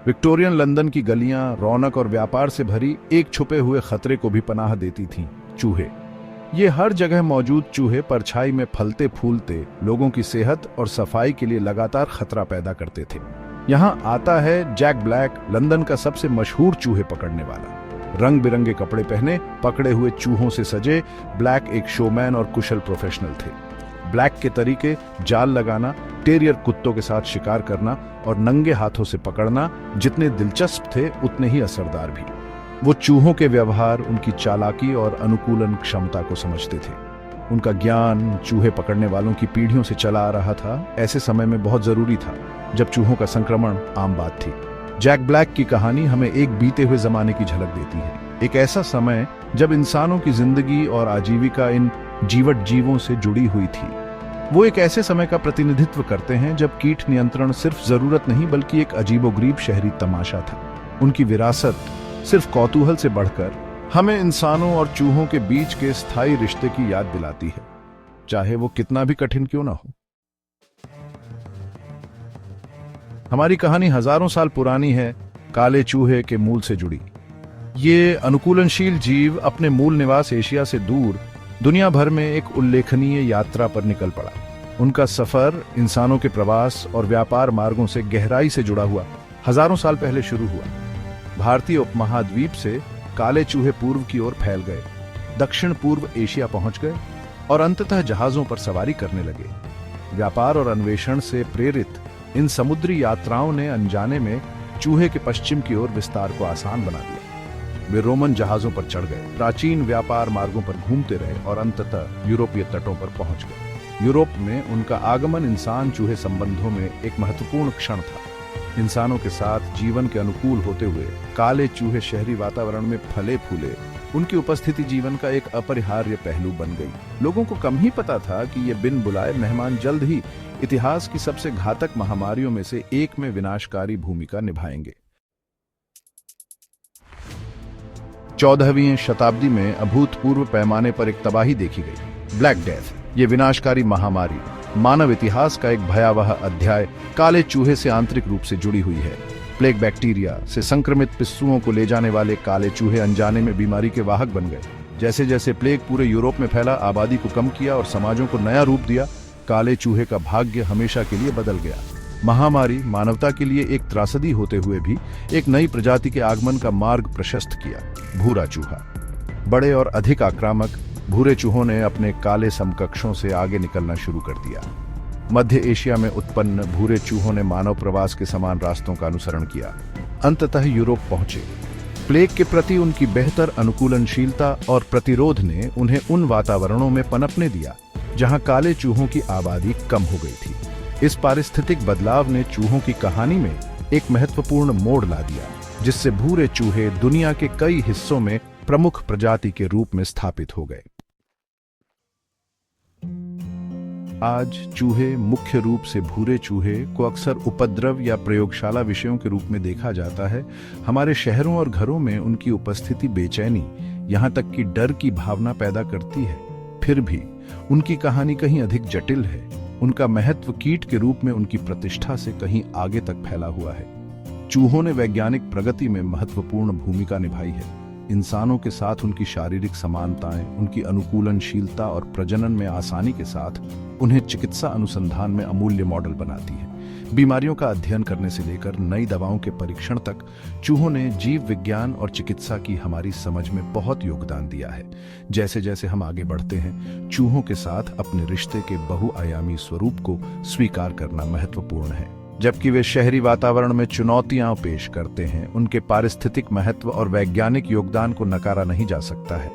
Victorian London की गलियां रौनक और व्यापार से भरी एक छुपे हुए खतरे को भी पनाह देती थीं, चूहे। ये हर जगह मौजूद चूहे परछाई में फलते फूलते लोगों की सेहत और सफाई के लिए लगातार खतरा पैदा करते थे। यहाँ आता है जैक ब्लैक, लंदन का सबसे मशहूर चूहे पकड़ने वाला। रंग बिरंगे कपड़े पहने पकड़े हुए चूहों से सजे ब्लैक एक शोमैन और कुशल प्रोफेशनल थे। ब्लैक के तरीके जाल लगाना, टेरियर कुत्तों के साथ शिकार करना और नंगे हाथों से पकड़ना जितने दिलचस्प थे उतने ही असरदार भी। वो चूहों के व्यवहार, उनकी चालाकी और अनुकूलन क्षमता को समझते थे। उनका ज्ञान चूहे पकड़ने वालों की पीढ़ियों से चला आ रहा था। ऐसे समय में बहुत जरूरी था जब चूहों का संक्रमण आम बात थी। जैक ब्लैक की कहानी हमें एक बीते हुए जमाने की झलक देती है। एक ऐसा समय जब इंसानों की जिंदगी और आजीविका इन जीवट जीवों से जुड़ी हुई थी। वो एक ऐसे समय का प्रतिनिधित्व करते हैं जब कीट नियंत्रण सिर्फ जरूरत नहीं बल्कि एक अजीबोगरीब शहरी तमाशा था। उनकी विरासत सिर्फ कौतूहल से बढ़कर हमें इंसानों और चूहों के बीच के स्थायी रिश्ते की याद दिलाती है, चाहे वो कितना भी कठिन क्यों ना हो। हमारी कहानी हजारों साल पुरानी है, काले चूहे के मूल से जुड़ी। ये अनुकूलनशील जीव अपने मूल निवास एशिया से दूर दुनिया भर में एक उल्लेखनीय यात्रा पर निकल पड़ा। उनका सफर इंसानों के प्रवास और व्यापार मार्गों से गहराई से जुड़ा हुआ हजारों साल पहले शुरू हुआ। भारतीय उपमहाद्वीप से काले चूहे पूर्व की ओर फैल गए, दक्षिण पूर्व एशिया पहुंच गए और अंततः जहाजों पर सवारी करने लगे। व्यापार और अन्वेषण से प्रेरित इन समुद्री यात्राओं ने अनजाने में चूहे के पश्चिम की ओर विस्तार को आसान बना दिया। वे रोमन जहाजों पर चढ़ गए, प्राचीन व्यापार मार्गों पर घूमते रहे और अंततः यूरोपीय तटों पर पहुंच गए। यूरोप में उनका आगमन इंसान चूहे संबंधों में एक महत्वपूर्ण क्षण था। इंसानों के साथ जीवन के अनुकूल होते हुए काले चूहे शहरी वातावरण में फले फूले। उनकी उपस्थिति जीवन का एक अपरिहार्य पहलू बन गई। लोगों को कम ही पता था कि ये बिन बुलाए मेहमान जल्द ही इतिहास की सबसे घातक महामारियों में से एक में विनाशकारी भूमिका निभाएंगे। 14वीं शताब्दी में अभूतपूर्व पैमाने पर एक तबाही देखी गई, ब्लैक डेथ। ये विनाशकारी महामारी मानव इतिहास का एक भयावह अध्याय काले चूहे से आंतरिक रूप से जुड़ी हुई है। प्लेग बैक्टीरिया से संक्रमित पिस्सुओं को ले जाने वाले काले चूहे अनजाने में बीमारी के वाहक बन गए। जैसे जैसे प्लेग पूरे यूरोप में फैला, आबादी को कम किया और समाजों को नया रूप दिया, काले चूहे का भाग्य हमेशा के लिए बदल गया। महामारी मानवता के लिए एक त्रासदी होते हुए भी एक नई प्रजाति के आगमन का मार्ग प्रशस्त किया, भूरा चूहा। बड़े और अधिक आक्रामक भूरे चूहों ने अपने काले समकक्षों से आगे निकलना शुरू कर दिया। मध्य एशिया में उत्पन्न भूरे चूहों ने मानव प्रवास के समान रास्तों का अनुसरण किया, अंततः यूरोप पहुंचे। प्लेग के प्रति उनकी बेहतर अनुकूलनशीलता और प्रतिरोध ने उन्हें उन वातावरणों में पनपने दिया जहां काले चूहों की आबादी कम हो गई थी। इस पारिस्थितिक बदलाव ने चूहों की कहानी में एक महत्वपूर्ण मोड़ ला दिया, जिससे भूरे चूहे दुनिया के कई हिस्सों में प्रमुख प्रजाति के रूप में स्थापित हो गए। आज चूहे, मुख्य रूप से भूरे चूहे, को अक्सर उपद्रव या प्रयोगशाला विषयों के रूप में देखा जाता है। हमारे शहरों और घरों में उनकी उपस्थिति बेचैनी, यहां तक कि डर की भावना पैदा करती है। फिर भी उनकी कहानी कहीं अधिक जटिल है। उनका महत्व कीट के रूप में उनकी प्रतिष्ठा से कहीं आगे तक फैला हुआ है। चूहों ने वैज्ञानिक प्रगति में महत्वपूर्ण भूमिका निभाई है। इंसानों के साथ उनकी शारीरिक समानताएं, उनकी अनुकूलनशीलता और प्रजनन में आसानी के साथ उन्हें चिकित्सा अनुसंधान में अमूल्य मॉडल बनाती है। बीमारियों का अध्ययन करने से लेकर नई दवाओं के परीक्षण तक चूहों ने जीव विज्ञान और चिकित्सा की हमारी समझ में बहुत योगदान दिया है। जैसे जैसे हम आगे बढ़ते हैं, चूहों के साथ अपने रिश्ते के बहुआयामी स्वरूप को स्वीकार करना महत्वपूर्ण है। जबकि वे शहरी वातावरण में चुनौतियां पेश करते हैं, उनके पारिस्थितिक महत्व और वैज्ञानिक योगदान को नकारा नहीं जा सकता है।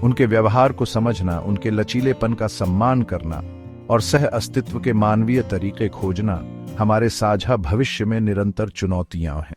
उनके व्यवहार को समझना, उनके लचीलेपन का सम्मान करना और सह अस्तित्व के मानवीय तरीके खोजना हमारे साझा भविष्य में निरंतर चुनौतियां हैं।